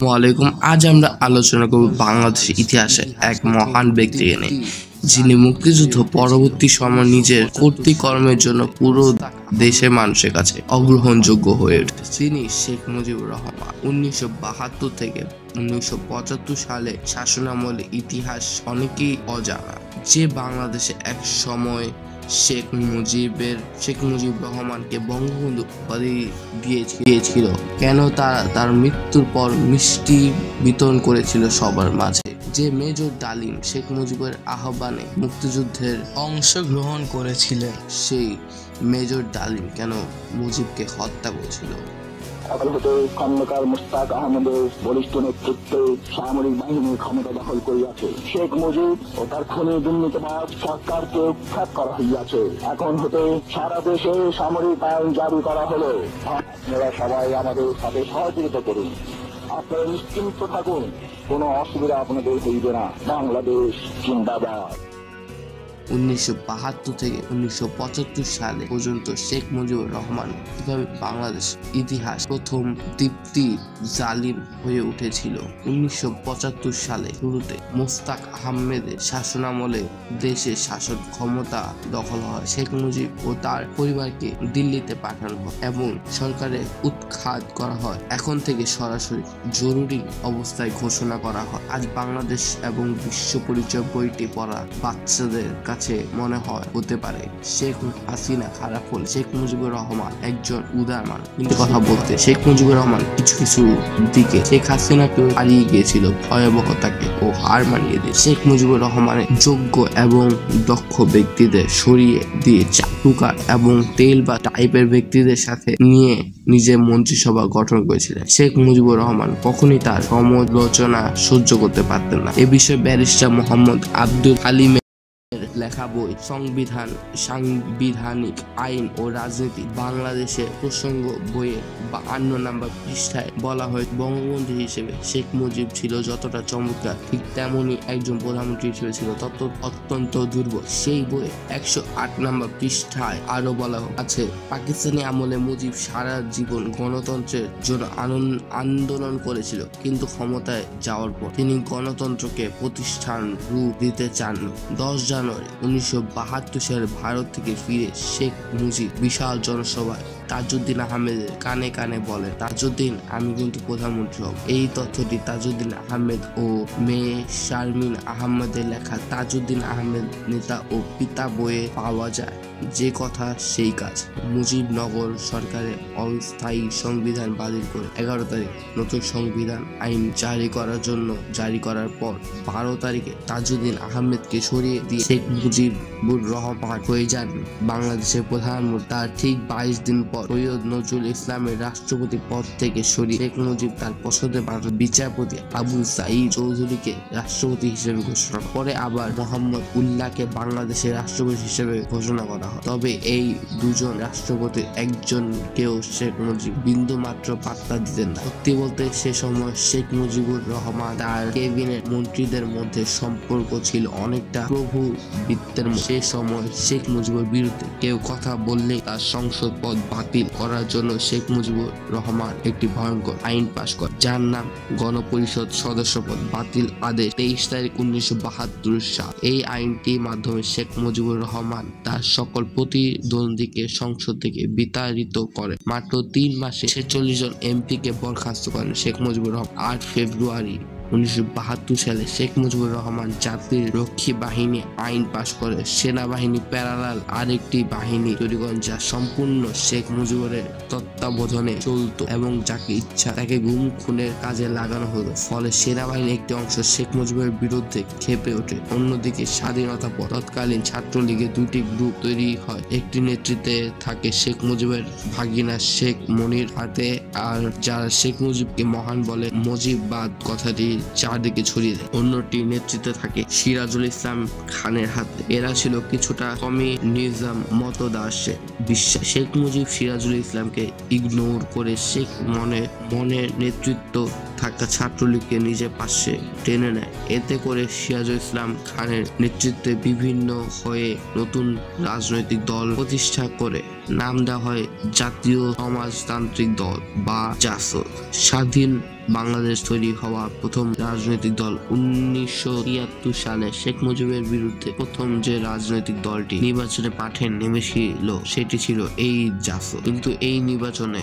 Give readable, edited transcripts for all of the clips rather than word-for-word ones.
ওয়ালাইকুম। আজ আমরা আলোচনা করব বাংলাদেশের ইতিহাসে এক মহান ব্যক্তিকে নিয়ে, যিনি মুক্তিযুদ্ধ পরবর্তী সময় নিজের কর্তৃকর্মের জন্য পুরো দেশের মানুষের কাছে অগ্রহণযোগ্য হয়ে ওঠে। তিনি শেখ মুজিবুর রহমান। 1972 থেকে 1975 সালে শাসনামলে ইতিহাস অনেকেই অজানা যে বাংলাদেশে এক সময় শেখ মুজিবুর রহমানকে বঙ্গবন্ধু উপাধি দিয়েছিল, কেন তার মৃত্যুর পর মিষ্টি বিতরণ করেছিল সবার মাঝে, যে মেজর ডালিম শেখ মুজিবের আহ্বানে মুক্তিযুদ্ধের অংশগ্রহণ করেছিলেন, সেই মেজর ডালিম কেন মুজিবকে হত্যা করেছিল। আদালতে খন্দকার মুশতাক আহমদের বলিষ্ঠ নেতৃত্বে সামরিক বাহিনী ক্ষমতা দখল করিয়াছে। শেখ মুজিব ও তার খুনি দুর্নীতিবাজ সরকারকে উৎখাত করা হইয়াছে। এখন হতে সারা দেশে সামরিক আইন জারি করা হলো। আপনারা সবাই আমাদের সাথে সহযোগিতা করুন। আপনারা নিশ্চিন্ত থাকুন, কোনো অসুবিধা আপনাদের হইবে না। বাংলাদেশ জিন্দাবাদ। 1972 থেকে 1975 সালে পর্যন্ত শেখ মুজিবুর রহমান কিভাবে বাংলাদেশ ইতিহাস প্রথম দীপ্তি জালিম হয়ে উঠেছিল। 1975 সালে শুরুতে মোস্তাক আহমেদের শাসনামলে দেশের শাসন ক্ষমতা দখল হয়। শেখ মুজিব ও তার পরিবারকে দিল্লিতে পাঠানো হয় এবং সরকারের উৎখাত করা হয়। এখন থেকে সরাসরি জরুরি অবস্থায় ঘোষণা করা হয়। আজ বাংলাদেশ এবং বিশ্ব পরিচয় বইটি পড়া বাচ্চাদের কাছে মনে হতে পারে শেখ হাসিনা খারাপ হলে শেখ মুজিবুর রহমান একজন উদার মানুষ, কিন্তু কথা বলতে শেখ মুজিবুর রহমান কিছু দিকে শেখ হাসিনাকে হারিয়ে গিয়েছিল ভয়াবহতাকে ও হার মানিয়ে দিয়ে। শেখ মুজিবুর রহমানের যোগ্য এবং দক্ষ ব্যক্তিদের সরিয়ে দিয়ে চাটুকার এবং তেল বা টাইপের ব্যক্তিদের সাথে নিয়ে নিজের মন্ত্রিসভা গঠন করেছিলেন। শেখ মুজিবুর রহমান কখনই তার সমালোচনা সহ্য করতে পারতেন না। এ বিষয়ে ব্যারিস্টার মোহাম্মদ আব্দুল হালিমের লেখা বই সাংবিধানিক আইন ও রাজনীতি বাংলাদেশের প্রসঙ্গ বইয়ের 52 নম্বর পৃষ্ঠায় বলা হয়, বঙ্গবন্ধু হিসেবে শেখ মুজিব ছিল যতটা চমৎকার, ঠিক তেমনি একজন প্রধানমন্ত্রী হিসেবে ছিল তত অত্যন্ত দুর্বল। সেই বইয়ে 108 নম্বর পৃষ্ঠায় আরো বলা আছে, পাকিস্তানি আমলে মুজিব সারা জীবন গণতন্ত্রের জন্য আন্দোলন করেছিল, কিন্তু ক্ষমতায় যাওয়ার পর তিনি গণতন্ত্রকে প্রতিষ্ঠান রূপ দিতে চাননি। 10 জানুয়ারি 1972 সালে ভারত থেকে ফিরে শেখ মুজিব বিশাল জনসভায় তাজউদ্দিন আহমেদের কানে কানে বলেন, তাজউদ্দিন, আমি কিন্তু প্রধানমন্ত্রী হব। এই তথ্যটি তাজউদ্দিন আহমেদ ও মেয়ে শারমিন আহমেদের লেখা তাজউদ্দিন আহমেদ নেতা ও পিতা বইয়ে পাওয়া যায়। যে কথা সেই কাজ। মুজিবনগর সরকারের অস্থায়ী সংবিধান বাতিল করে 11 তারিখ নতুন সংবিধান আইন জারি করার পর 12 তারিখে তাজউদ্দিন আহমেদকে সরিয়ে দিয়ে শেখ মুজিবুর রহমান হয়ে যান বাংলাদেশের প্রধানমন্ত্রী। তার ঠিক 22 দিন পর সৈয়দ নজরুল ইসলামের রাষ্ট্রপতি পদ থেকে সরিয়ে শেখ মুজিব তার পছন্দের বিচারপতি আবু সাঈদ চৌধুরীকে রাষ্ট্রপতি হিসেবে ঘোষণা করেন। পরে আবার মোহাম্মদ উল্লাহকে বাংলাদেশের রাষ্ট্রপতি হিসেবে ঘোষণা করা হয়। তবে এই দুজন রাষ্ট্রপতির একজনকেও শেখ মুজিব বিন্দু মাত্র পাত্তা দিতেন না। সত্যি বলতে সে সময় শেখ মুজিবুর রহমান তার ক্যাবিনেট মন্ত্রীদের মধ্যে সম্পর্ক ছিল অনেকটা প্রভুত্বের। সে সময় শেখ মুজিবুর বিরুদ্ধে কেউ কথা বললে তার সংসদ পদ বাতিল করার জন্য শেখ মুজিবুর রহমান একটি ভয়ঙ্কর আইন পাশ করেন, যার নাম গণপরিষদ সদস্য পদ বাতিল আদেশ, 23 তারিখ 1972 সাল। এই আইনটির মাধ্যমে শেখ মুজিবুর রহমান তার সকল প্রতিদ্বন্দ্বীকে সংসদ থেকে বিতাড়িত করে। মাত্র 3 মাসে 46 জন এমপিকে বরখাস্ত করেন শেখ মুজিবুর রহমান। 8 ফেব্রুয়ারি 1972 সালে শেখ মুজিবুর রহমান জাতির রক্ষী বাহিনী আইন পাশ করে সেনাবাহিনী প্যারালাল আরেকটি বাহিনী তৈরি করেন, যা সম্পূর্ণ শেখ মুজিবুরের তত্ত্বাবধানে চলত এবং যাকে ইচ্ছা তাকে গুম খুনের কাজে লাগানো হলো। ফলে সেনাবাহিনীর একটি অংশ শেখ মুজিবের বিরুদ্ধে ক্ষেপে ওঠে। অন্যদিকে স্বাধীনতা পর তৎকালীন ছাত্রলীগের 2টি গ্রুপ তৈরি হয়। একটি নেতৃত্বে থাকে শেখ মুজিবের ভাগিনা শেখ মনির হাতে, আর যারা শেখ মুজিবকে মহান বলে মুজিববাদ কথাটি চারদিকে ছড়িয়ে দেয়। অন্যটি নেতৃত্বে থাকে সিরাজুল ইসলাম খানের হাতে। এরা ছিল কিছুটা কমিউনিজম মতদাসে বিশ্বাস। শেখ মুজিব সিরাজুল ইসলামকে ইগনোর করে শেখ মনের নেতৃত্ব থাকা ছাত্রলীগকে নিজের পাশে টেনে নেয়। এতে করে সিরাজুল ইসলাম খানের নেতৃত্বে বিভিন্ন হয়ে নতুন রাজনৈতিক দল প্রতিষ্ঠা করে নাম দেওয়া হয় জাতীয় সমাজতান্ত্রিক দল বা জাসদ। স্বাধীন বাংলাদেশ তৈরি হওয়া প্রথম রাজনৈতিক দল 1973 সালে শেখ মুজিবের বিরুদ্ধে প্রথম যে রাজনৈতিক দলটি নির্বাচনে মাঠে নেমেছিল সেটি ছিল এই জাসদ। কিন্তু এই নির্বাচনে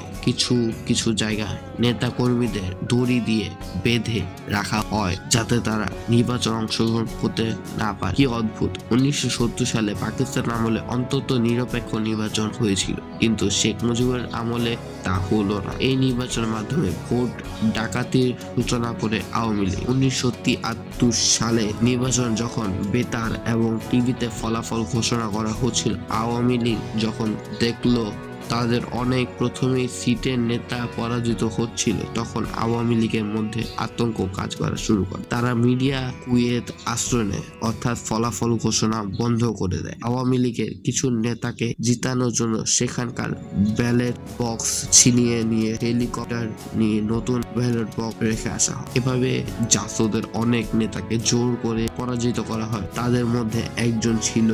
কিছু জায়গায় নেতা কর্মীদের দড়ি দিয়ে বেঁধে রাখা হয় যাতে তারা নির্বাচন অংশগ্রহণ করতে না পারে। কি অদ্ভুত! 1970 সালে পাকিস্তান আমলে অন্তত নিরপেক্ষ নির্বাচন হয়েছিল, কিন্তু শেখ মুজিবের আমলে তা হলো না। এই নির্বাচনের মাধ্যমে ভোট ডাকাতির সূচনা করে আওয়ামী লীগ। 1973 সালে নির্বাচন যখন বেতার এবং টিভিতে ফলাফল ঘোষণা করা হচ্ছিল, আওয়ামী লীগ যখন দেখলো তাদের অনেক প্রথমেই সিটের নেতা পরাজিত হচ্ছিল, তখন আওয়ামী লীগের মধ্যে আতঙ্ক কাজ করা শুরু করে। তারা মিডিয়া কুয়েত আশ্রয় নেয়, অর্থাৎ ফলাফল ঘোষণা বন্ধ করে দেয়। আওয়ামী লীগের কিছু নেতাকে জিতানোর জন্য সেখানকার ব্যালট বক্স ছিনিয়ে নিয়ে হেলিকপ্টার নিয়ে নতুন ব্যালট বক্স রেখে আসা হয়। এভাবে জাসদের অনেক নেতাকে জোর করে পরাজিত করা হয়। তাদের মধ্যে একজন ছিল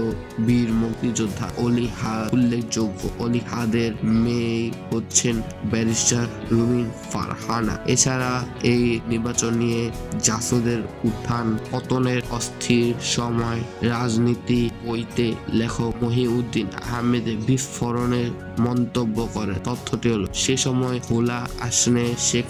বীর মুক্তিযোদ্ধা অলি হাদ। উল্লেখযোগ্য, অলি হাদের মেয়ে হচ্ছেন ব্যারিস্টার রুমিন ফারহানা। এছাড়া এই নির্বাচন নিয়ে জাসদের উত্থান পতনের অস্থির সময় রাজনীতি বইতে লেখক মহিউদ্দিন আহমেদের বিস্ফোরণের মন্তব্য করেন। তথ্যটি হলো, সে সময় খোলা আসনে শেখ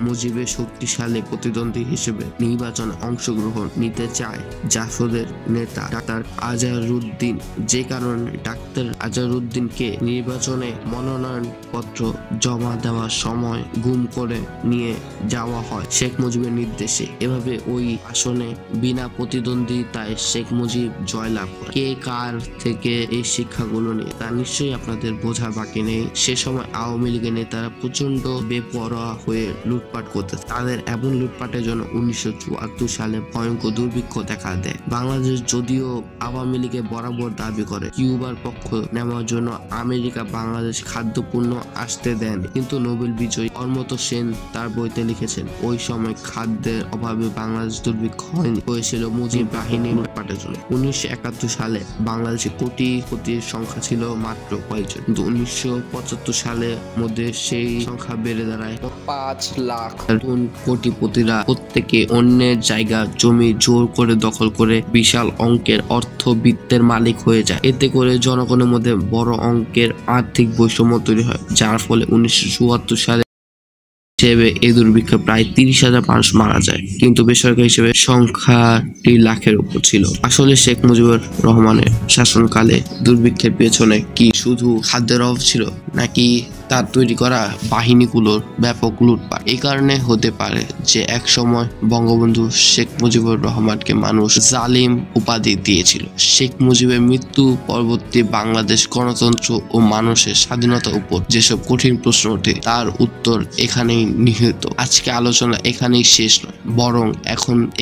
মুজিবের শক্তিশালী প্রতিদ্বন্দ্বী হিসেবে নির্বাচনে অংশগ্রহণ নিতে চায় জাসদের নেতা ডাক্তার আজহারউদ্দিন। যে কারণে ডাক্তার আজহারউদ্দিনকে নির্বাচনে মনোনয়ন পত্র জমা দেওয়ার সময় গুম করে নিয়ে যাওয়া হয় শেখ মুজিবের নির্দেশে। এভাবে ওই আসনে বিনা প্রতিদ্বন্দ্বিতায় শেখ মুজিব জয়লাভ করে। কে কার থেকে এই শিক্ষাগুলো নিয়ে তা নিশ্চয়ই আপনাদের বোঝা বাকি নেই। সে সময় আওয়ামী লীগের নেতারা প্রচন্ড বেপরোয়া হয়ে লুটপাট করতে। তাদের এমন লুটপাটের জন্য 1974 সালে ভয়ঙ্কর দুর্ভিক্ষ দেখা দেয়। বাংলাদেশ যদিও আওয়ামী লীগে বরাবর দাবি করে কিউবার পক্ষ নেওয়ার জন্য আমেরিকা বাংলাদেশ খাদ্যপণ্য আসতে দেন, কিন্তু নোবেল বিজয়ী অমর্ত্য সেন তার বইতে লিখেছেন ওই সময় খাদ্যের অভাবে বাংলাদেশ দুর্ভিক্ষ হয়নি, হয়েছিল মুজিব বাহিনীর লুটপাটের জন্য। 1971 সালে বাংলাদেশে কোটির সংখ্যা ছিল মাত্র কয়েকজন, কিন্তু 1975 সালের মধ্যে সেই সংখ্যা বেড়ে দাঁড়ায় 5 লাখ। কোটিপতিরা প্রত্যেকে অন্যের জায়গা জমি জোর করে দখল করে বিশাল অঙ্কের অর্থবিত্তের মালিক হয়ে যায়। এতে করে জনগণের মধ্যে বড় অঙ্কের আর্থিক বৈষম্য তৈরি হয়, যার ফলে 1974 সালে হিসেবে এই দুর্ভিক্ষে প্রায় 30,000 মানুষ মারা যায়, কিন্তু বেসরকারি হিসেবে সংখ্যাটি লাখের উপর ছিল। আসলে শেখ মুজিবুর রহমানের শাসনকালে দুর্ভিক্ষের পেছনে কি শুধু খাদ্যের অভাব ছিল, নাকি তার তৈরি করা বাহিনীগুলোর ব্যাপক লুটপাট? এই কারণে হতে পারে যে এক সময় বঙ্গবন্ধু শেখ মুজিবুর রহমানকে মানুষ জালিম উপাধি দিয়েছিল। শেখ মুজিবের মৃত্যু পরবর্তী বাংলাদেশ গণতন্ত্র ও মানুষের স্বাধীনতার উপর যেসব কঠিন প্রশ্ন ওঠে তার উত্তর এখানেই নিহিত। আজকে আলোচনা এখানেই শেষ নয়, বরং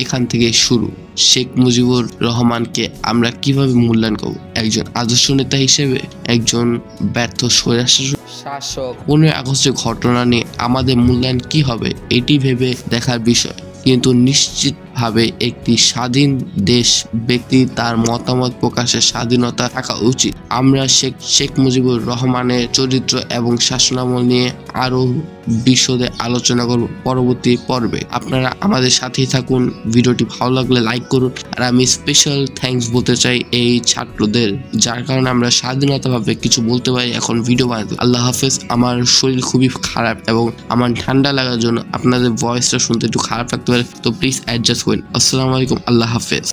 এখান থেকে শুরু। শেখ মুজিবুর রহমানকে আমরা কিভাবে মূল্যায়ন করব? একজন আদর্শ নেতা হিসেবে, একজন ব্যর্থ স্বৈরশাসক? 15 আগস্টের ঘটনা নিয়ে আমাদের মূল্যায়ন কি হবে এটি ভেবে দেখার বিষয়, কিন্তু নিশ্চিতভাবে একটি স্বাধীন দেশ ব্যক্তি তার মতামত প্রকাশের স্বাধীনতা থাকা উচিত। আমরা শেখ মুজিবুর রহমানের চরিত্র এবং শাসনামল নিয়ে আরো বিশদে আলোচনা করব পরবর্তী পর্বে। আপনারা আমাদের সাথেই থাকুন। ভিডিওটি ভালো লাগলে লাইক করুন। আর আমি স্পেশাল থ্যাঙ্কস বলতে চাই এই ছাত্রদের, যার কারণে আমরা স্বাধীনতাভাবে কিছু বলতে পারি, এখন ভিডিও বানাতে। আল্লাহ হাফেজ। আমার শরীর খুবই খারাপ এবং আমার ঠান্ডা লাগার জন্য আপনাদের ভয়েসটা শুনতে একটু খারাপ লাগতে পারে, তো প্লিজ অ্যাডজাস্ট করুন। আসসালামু আলাইকুম। আল্লাহ হাফেজ।